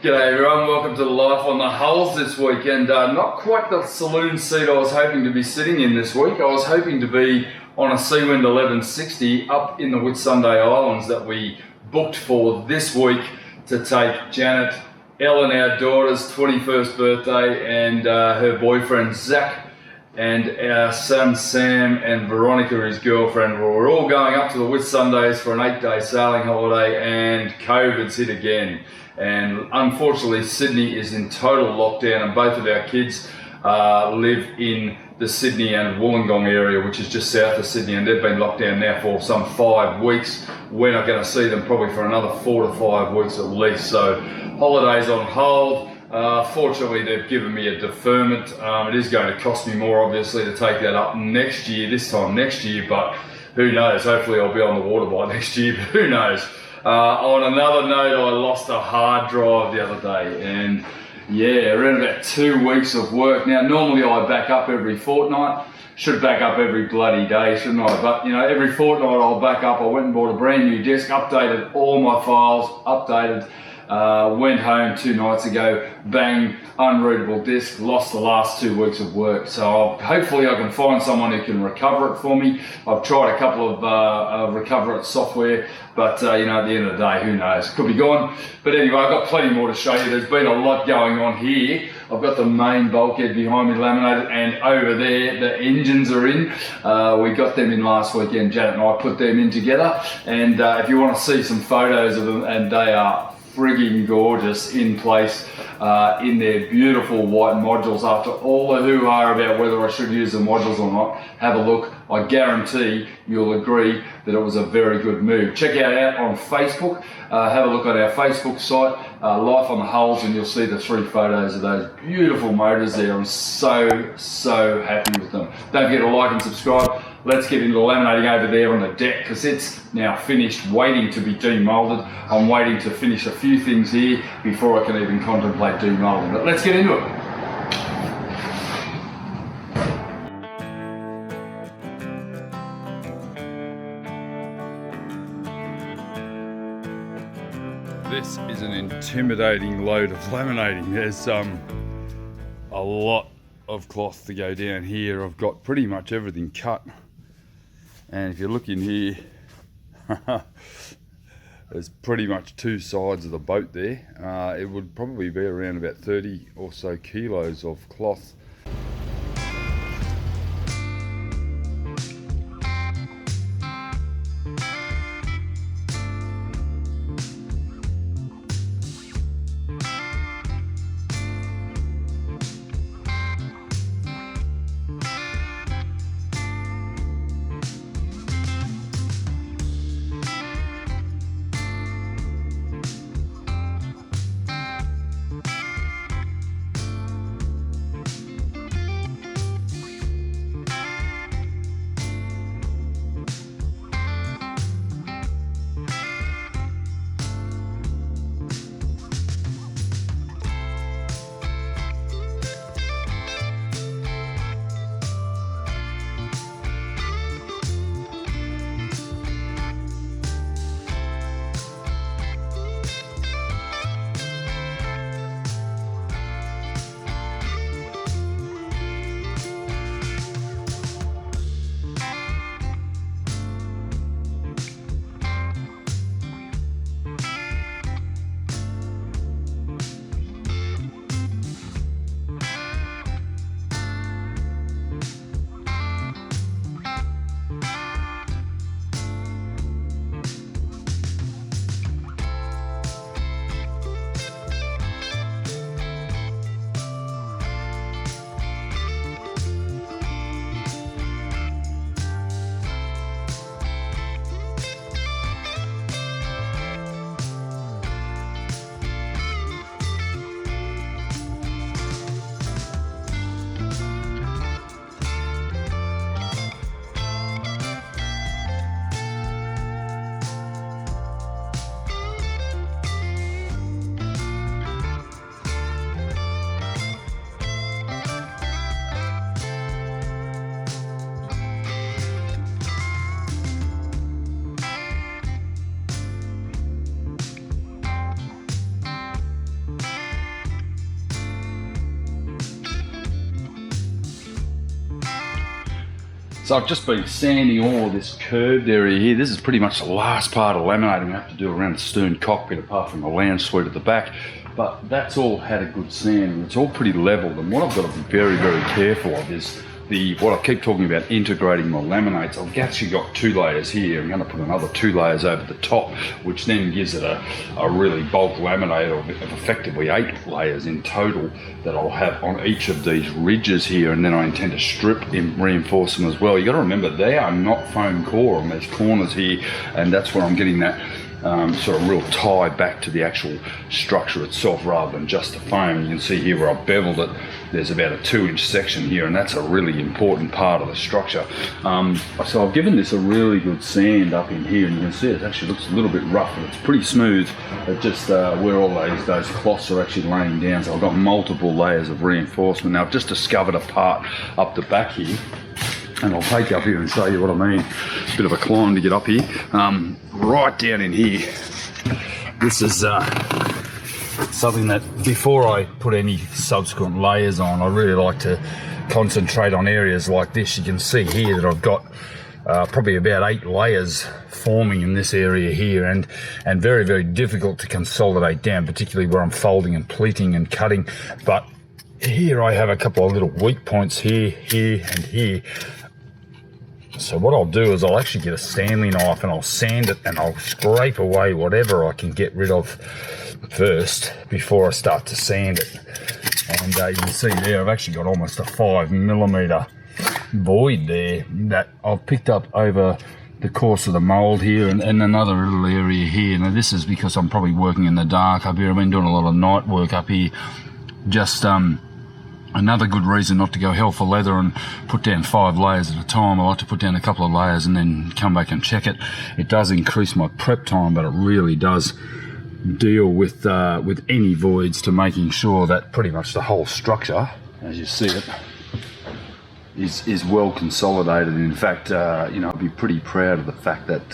G'day everyone, welcome to Life on the Hulls this week, and not quite the saloon seat I was hoping to be sitting in this week. I was hoping to be on a Seawind 1160 up in the Whitsunday Islands that we booked for this week to take Janet, Ellen, our daughter's 21st birthday, and her boyfriend Zach, and our son Sam and Veronica, his girlfriend. We're all going up to the Whitsundays for an 8-day sailing holiday, and COVID's hit again. And unfortunately, Sydney is in total lockdown, and both of our kids live in the Sydney and Wollongong area, which is just south of Sydney, and they've been locked down now for some 5 weeks. We're not going to see them probably for another 4 to 5 weeks at least. So holidays on hold. Fortunately, they've given me a deferment. It is going to cost me more, obviously, to take that up next year, this time next year, but who knows? Hopefully I'll be on the water by next year, but who knows? On another note, I lost a hard drive the other day, and yeah, around about 2 weeks of work. Now, normally I back up every fortnight. Should back up every bloody day, shouldn't I? But you know, every fortnight I'll back up. I went and bought a brand new desk, updated all my files, went home 2 nights ago, bang, unreadable disk, lost the last 2 weeks of work. So hopefully I can find someone who can recover it for me. I've tried a couple of recover it software, but you know, at the end of the day, who knows? Could be gone. But anyway, I've got plenty more to show you. There's been a lot going on here. I've got the main bulkhead behind me laminated, and over there the engines are in. We got them in last weekend. Janet and I put them in together, and if you want to see some photos of them, and they are frigging gorgeous in place in their beautiful white modules. After all the hoo-ha about whether I should use the modules or not, have a look. I guarantee you'll agree that it was a very good move. Check it out on Facebook. Have a look at our Facebook site, Life on the Hulls, and you'll see the 3 photos of those beautiful motors there. I'm so happy with them. Don't forget to like and subscribe. Let's get into laminating over there on the deck, because it's now finished, waiting to be demolded. I'm waiting to finish a few things here before I can even contemplate demolding. But let's get into it. This is an intimidating load of laminating. There's a lot of cloth to go down here. I've got pretty much everything cut. And if you look in here, there's pretty much 2 sides of the boat there. It would probably be around about 30 or so kilos of cloth. So I've just been sanding all of this curved area here. This is pretty much the last part of laminating I have to do around the stern cockpit, apart from the lounge suite at the back. But that's all had a good sand, and it's all pretty level. And what I've got to be very, very careful of is what I keep talking about, integrating my laminates. I've actually got 2 layers here. I'm going to put another 2 layers over the top, which then gives it a really bulk laminate of effectively 8 layers in total that I'll have on each of these ridges here. And then I intend to strip and reinforce them as well. You got to remember, they are not foam core on these corners here, and that's where I'm getting that sort of real tie back to the actual structure itself rather than just the foam. You can see here where I've beveled it, there's about a 2-inch section here, and that's a really important part of the structure. So I've given this a really good sand up in here, and you can see it actually looks a little bit rough, and it's pretty smooth. It's just where all those cloths are actually laying down. So I've got multiple layers of reinforcement. Now I've just discovered a part up the back here, and I'll take you up here and show you what I mean. Bit of a climb to get up here. Right down in here, this is something that before I put any subsequent layers on, I really like to concentrate on areas like this. You can see here that I've got probably about 8 layers forming in this area here, and very, very difficult to consolidate down, particularly where I'm folding and pleating and cutting. But here I have a couple of little weak points here, here, and here. So what I'll do is I'll actually get a Stanley knife and I'll sand it, and I'll scrape away whatever I can get rid of first before I start to sand it. And you can see there I've actually got almost a 5mm void there that I've picked up over the course of the mould here, and another little area here. Now this is because I'm probably working in the dark up here. I've been doing a lot of night work up here. Just another good reason not to go hell for leather and put down 5 layers at a time. I like to put down a couple of layers and then come back and check it. It does increase my prep time, but it really does deal with any voids to making sure that pretty much the whole structure, as you see it, is well consolidated. In fact, you know, I'd be pretty proud of the fact that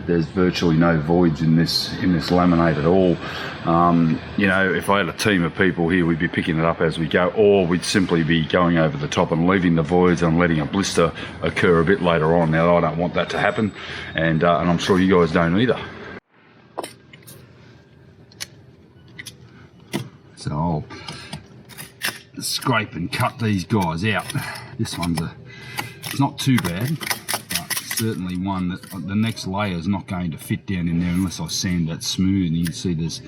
there's virtually no voids in this laminate at all. You know, if I had a team of people here, we'd be picking it up as we go, or we'd simply be going over the top and leaving the voids and letting a blister occur a bit later on. Now, I don't want that to happen, and I'm sure you guys don't either. So I'll scrape and cut these guys out. This one's it's not too bad, but certainly one that the next layer is not going to fit down in there unless I sand that smooth. And you can see there's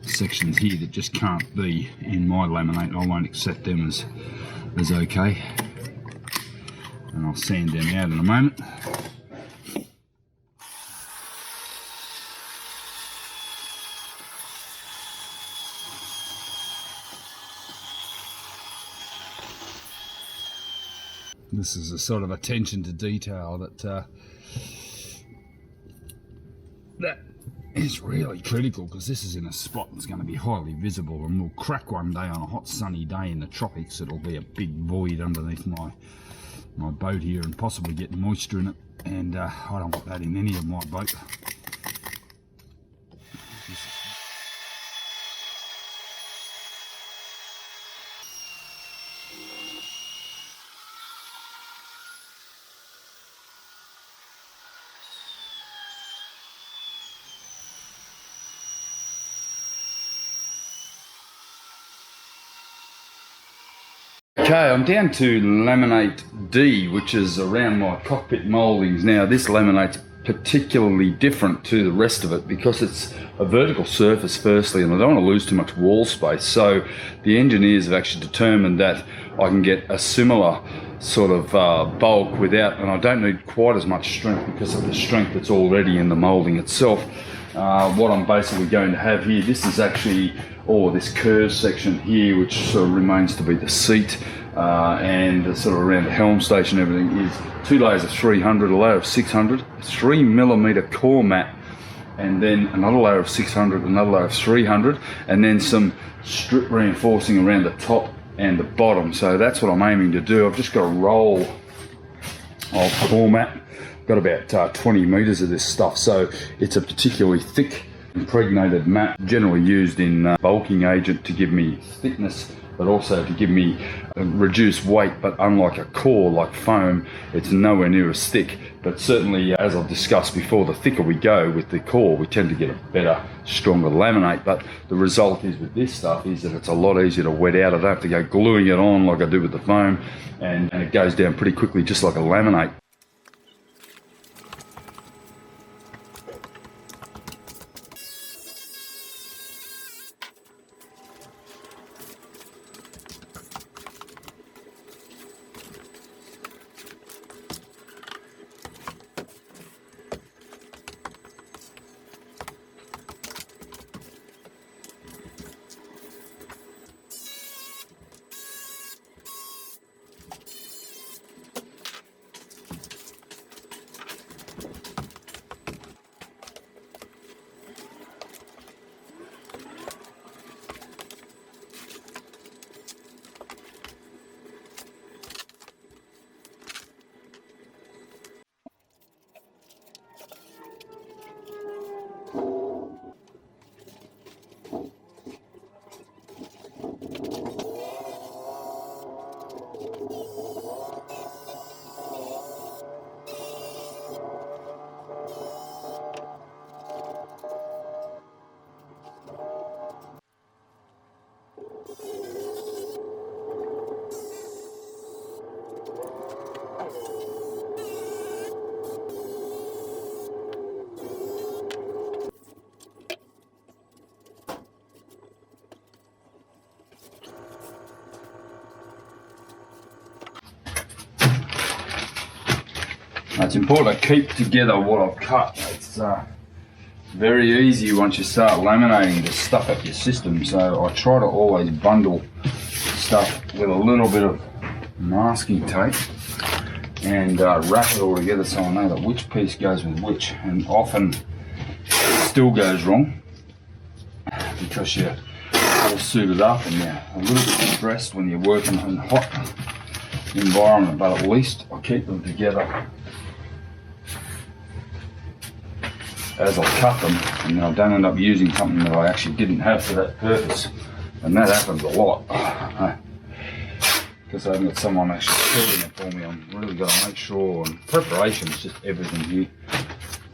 sections here that just can't be in my laminate. I won't accept them as okay, and I'll sand them out in a moment. This is a sort of attention to detail that is really critical, because this is in a spot that's going to be highly visible, and will crack one day on a hot sunny day in the tropics. It'll be a big void underneath my boat here and possibly get moisture in it, and I don't want that in any of my boat. Okay, I'm down to laminate D, which is around my cockpit mouldings. Now, this laminate's particularly different to the rest of it because it's a vertical surface firstly, and I don't want to lose too much wall space. So the engineers have actually determined that I can get a similar sort of bulk without, and I don't need quite as much strength because of the strength that's already in the moulding itself. What I'm basically going to have here, this is actually all this curved section here, which sort of remains to be the seat, and the sort of around the helm station, everything is 2 layers of 300, a layer of 600, 3mm core mat, and then another layer of 600, another layer of 300, and then some strip reinforcing around the top and the bottom. So that's what I'm aiming to do. I've just got a roll of core mat. Got about 20 meters of this stuff, so it's a particularly thick impregnated mat, generally used in bulking agent to give me thickness but also to give me a reduced weight. But unlike a core like foam, it's nowhere near as thick. But certainly, as I've discussed before, the thicker we go with the core, we tend to get a better, stronger laminate. But the result is with this stuff is that it's a lot easier to wet out. I don't have to go gluing it on like I do with the foam, and it goes down pretty quickly, just like a laminate. It's important to keep together what I've cut. It's very easy once you start laminating to stuff up your system, so I try to always bundle stuff with a little bit of masking tape and wrap it all together so I know that which piece goes with which, and often it still goes wrong because you're all suited up and you're a little bit stressed when you're working in a hot environment, but at least I keep them together as I cut them, and I don't end up using something that I actually didn't have for that purpose. And that happens a lot. Because I haven't got someone actually sorting it for me. I'm really got to make sure, and preparation is just everything here.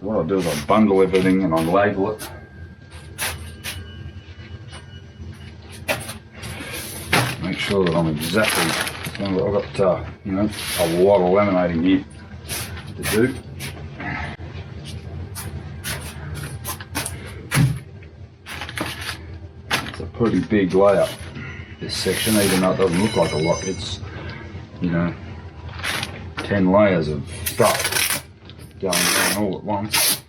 So what I do is I bundle everything and I label it. Make sure that I'm exactly, I've got you know, a lot of laminating here to do. Pretty big layout, this section, even though it doesn't look like a lot. It's, you know, 10 layers of stuff going on all at once.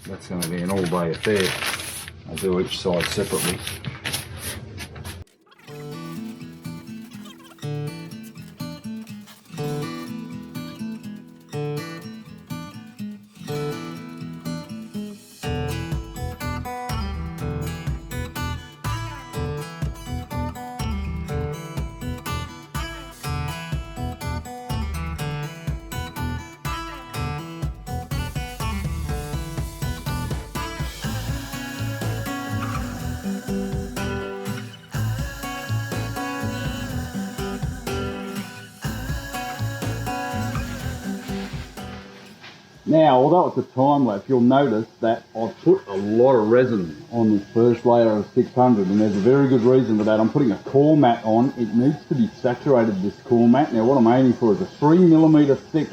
That's going to be an all-day affair. I'll do each side separately. Now, although it's a time lapse, you'll notice that I've put a lot of resin on this first layer of 600, and there's a very good reason for that. I'm putting a core mat on. It needs to be saturated, this core mat. Now, what I'm aiming for is a 3mm thick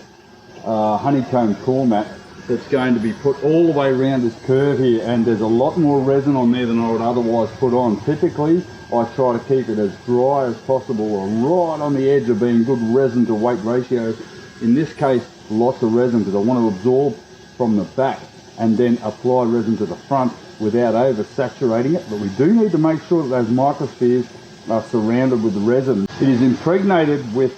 honeycomb core mat that's going to be put all the way around this curve here, and there's a lot more resin on there than I would otherwise put on. Typically, I try to keep it as dry as possible, or right on the edge of being good resin to weight ratio. In this case, lots of resin, because I want to absorb from the back and then apply resin to the front without over saturating it. But we do need to make sure that those microspheres are surrounded with resin. It is impregnated with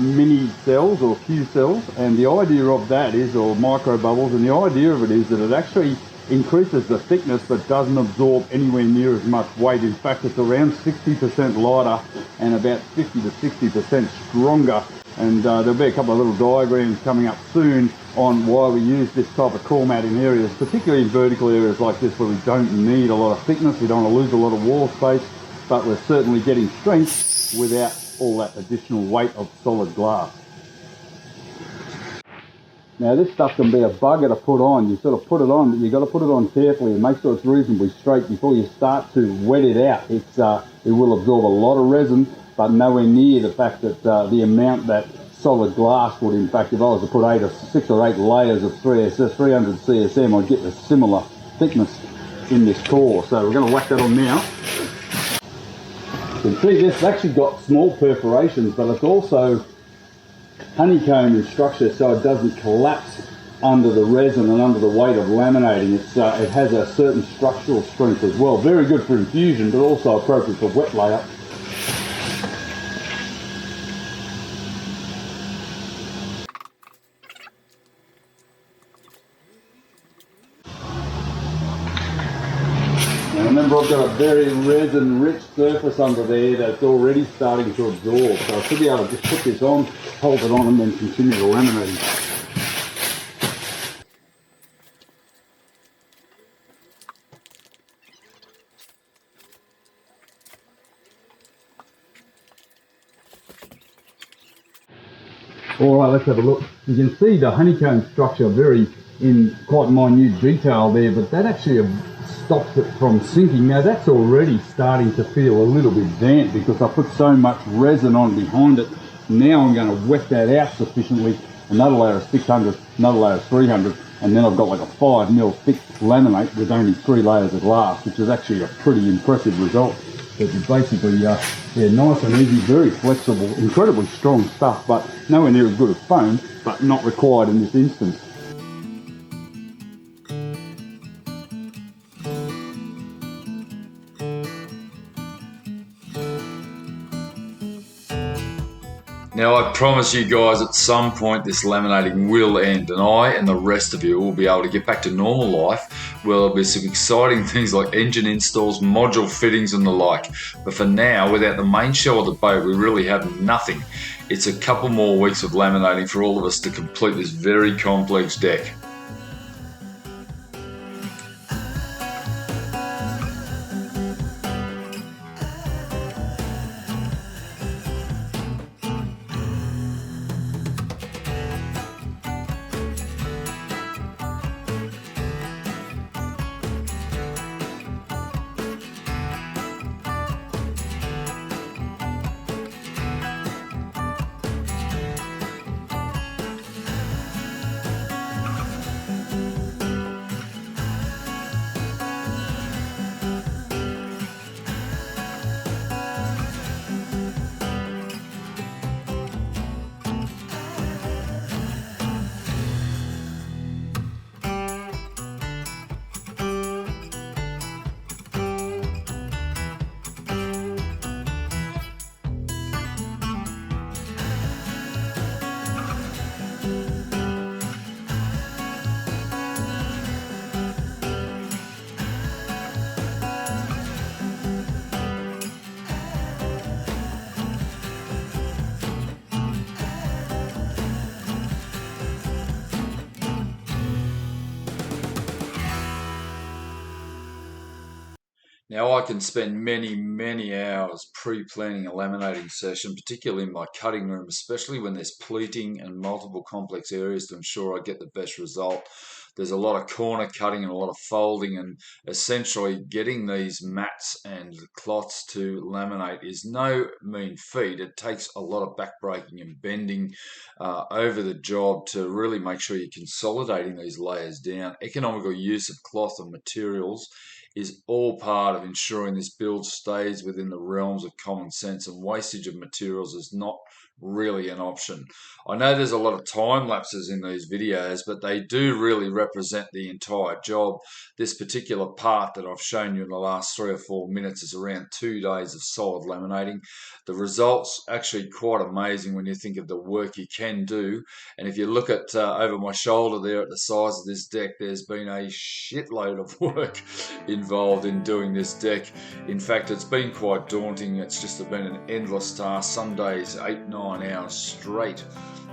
mini cells or Q cells, and the idea of that is, or micro bubbles, and the idea of it is that it actually increases the thickness but doesn't absorb anywhere near as much weight. In fact, it's around 60% lighter and about 50 to 60% stronger. And there'll be a couple of little diagrams coming up soon on why we use this type of core mat in areas, particularly in vertical areas like this where we don't need a lot of thickness, we don't want to lose a lot of wall space. but we're certainly getting strength without all that additional weight of solid glass. Now this stuff can be a bugger to put on. You sort of put it on, but you've got to put it on carefully and make sure it's reasonably straight before you start to wet it out. It will absorb a lot of resin, but nowhere near the fact that the amount that solid glass would. In fact, if I was to put 6 or 8 layers of 300 CSM, I'd get a similar thickness in this core. So we're going to whack that on now. You can see this actually got small perforations, but it's also honeycomb in structure so it doesn't collapse under the resin and under the weight of laminating. It has a certain structural strength as well. Very good for infusion, but also appropriate for wet layup. Now remember, I've got a very resin-rich surface under there that's already starting to absorb, so I should be able to just put this on, hold it on, and then continue the laminating. Alright, let's have a look. You can see the honeycomb structure very in quite minute detail there, but that actually stops it from sinking. Now that's already starting to feel a little bit damp because I put so much resin on behind it. Now I'm going to wet that out sufficiently. Another layer of 600, another layer of 300, and then I've got like a 5mm thick laminate with only 3 layers of glass, which is actually a pretty impressive result. It's basically nice and easy, very flexible, incredibly strong stuff, but nowhere near as good as foam, but not required in this instance. Now I promise you guys at some point this laminating will end and I and the rest of you will be able to get back to normal life where there'll be some exciting things like engine installs, module fittings and the like. But for now, without the main shell of the boat, we really have nothing. It's a couple more weeks of laminating for all of us to complete this very complex deck. Now I can spend many hours pre-planning a laminating session, particularly in my cutting room, especially when there's pleating and multiple complex areas to ensure I get the best result. There's a lot of corner cutting and a lot of folding, and essentially getting these mats and cloths to laminate is no mean feat. It takes a lot of back breaking and bending over the job to really make sure you're consolidating these layers down. Economical use of cloth and materials is all part of ensuring this build stays within the realms of common sense, and wastage of materials is not really an option. I know there's a lot of time lapses in these videos, but they do really represent the entire job. This particular part that I've shown you in the last 3 or 4 minutes is around 2 days of solid laminating. The results actually quite amazing when you think of the work you can do. And if you look at over my shoulder there at the size of this deck, there's been a shitload of work involved in doing this deck. In fact, it's been quite daunting. It's just been an endless task, some days 8-9 hours straight.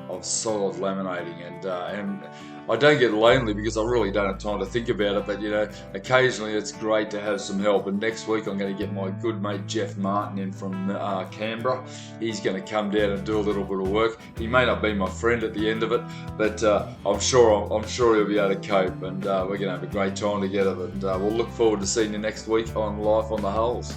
of solid laminating, and I don't get lonely because I really don't have time to think about it, but you know, occasionally it's great to have some help. And next week I'm going to get my good mate Jeff Martin in from Canberra. He's going to come down and do a little bit of work. He may not be my friend at the end of it, but I'm sure he'll be able to cope, and we're going to have a great time together. And we'll look forward to seeing you next week on Life on the Hulls.